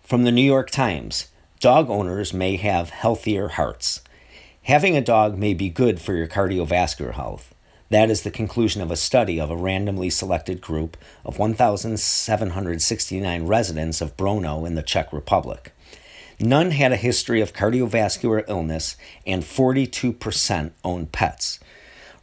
From the New York Times, dog owners may have healthier hearts. Having a dog may be good for your cardiovascular health. That is the conclusion of a study of a randomly selected group of 1,769 residents of Brno in the Czech Republic. None had a history of cardiovascular illness, and 42% owned pets.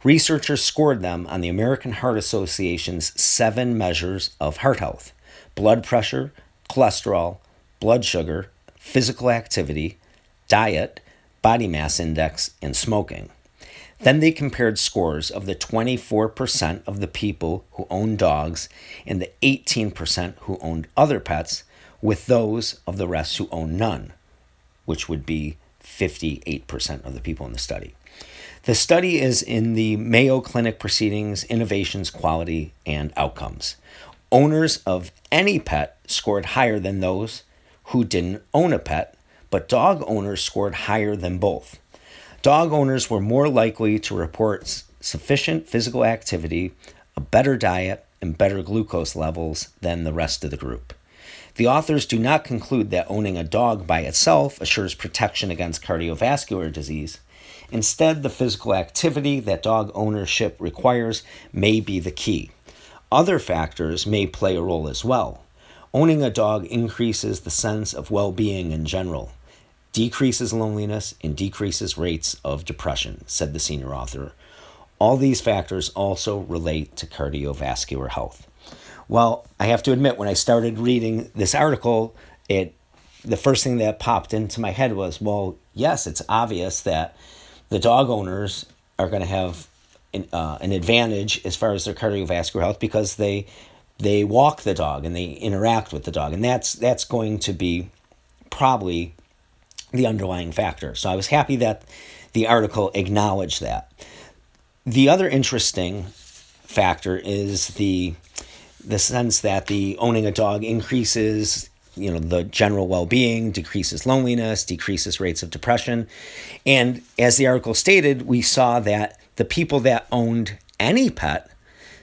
Researchers scored them on the American Heart Association's 7 measures of heart health: blood pressure, cholesterol, blood sugar, physical activity, diet, body mass index, and smoking. Then they compared scores of the 24% of the people who own dogs and the 18% who owned other pets with those of the rest who own none, which would be 58% of the people in the study. The study is in the Mayo Clinic Proceedings, Innovations, Quality, and Outcomes. Owners of any pet scored higher than those who didn't own a pet, but dog owners scored higher than both. Dog owners were more likely to report sufficient physical activity, a better diet, and better glucose levels than the rest of the group. The authors do not conclude that owning a dog by itself assures protection against cardiovascular disease. Instead, the physical activity that dog ownership requires may be the key. Other factors may play a role as well. Owning a dog increases the sense of well-being in general, decreases loneliness, and decreases rates of depression, said the senior author. All these factors also relate to cardiovascular health. Well, I have to admit, when I started reading this article, the first thing that popped into my head was, well, yes, it's obvious that the dog owners are going to have an advantage as far as their cardiovascular health because they walk the dog and they interact with the dog, and that's going to be probably the underlying factor. So I was happy that the article acknowledged that. The other interesting factor is the sense that the owning a dog increases, the general well-being, decreases loneliness, decreases rates of depression. And as the article stated, we saw that the people that owned any pet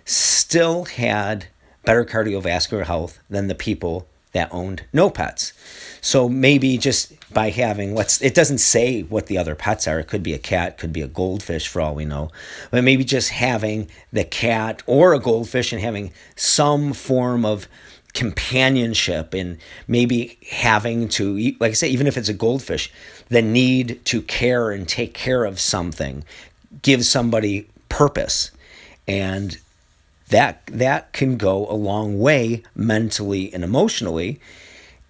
still had better cardiovascular health than the people that owned no pets. So maybe just by having, it doesn't say what the other pets are. It could be a cat, could be a goldfish for all we know. But maybe just having the cat or a goldfish and having some form of companionship, and maybe having to, like I say, even if it's a goldfish, the need to care and take care of something gives somebody purpose. And that can go a long way mentally and emotionally,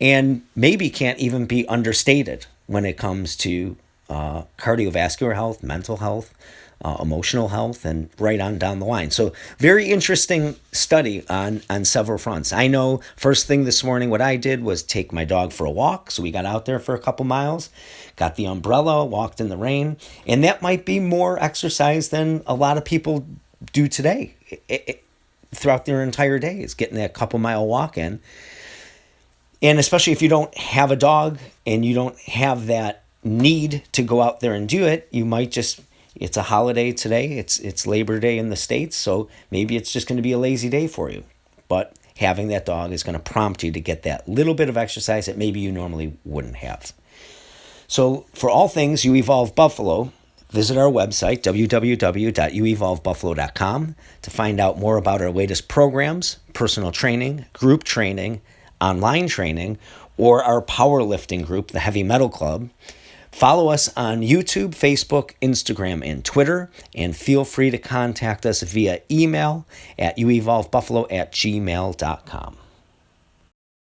and maybe can't even be understated when it comes to cardiovascular health, mental health, emotional health, and right on down the line. So very interesting study on several fronts. I know first thing this morning what I did was take my dog for a walk. So we got out there for a couple miles, got the umbrella, walked in the rain, and that might be more exercise than a lot of people do today. Throughout their entire day is getting that couple mile walk in. And especially if you don't have a dog and you don't have that need to go out there and do it, you might just, it's a holiday today. It's Labor Day in the States. So maybe it's just going to be a lazy day for you. But having that dog is going to prompt you to get that little bit of exercise that maybe you normally wouldn't have. So for all things You Evolve Buffalo, visit our website, www.youevolvebuffalo.com, to find out more about our latest programs, personal training, group training, online training, or our powerlifting group, the Heavy Metal Club. Follow us on YouTube, Facebook, Instagram, and Twitter, and feel free to contact us via email at youevolvebuffalo@gmail.com.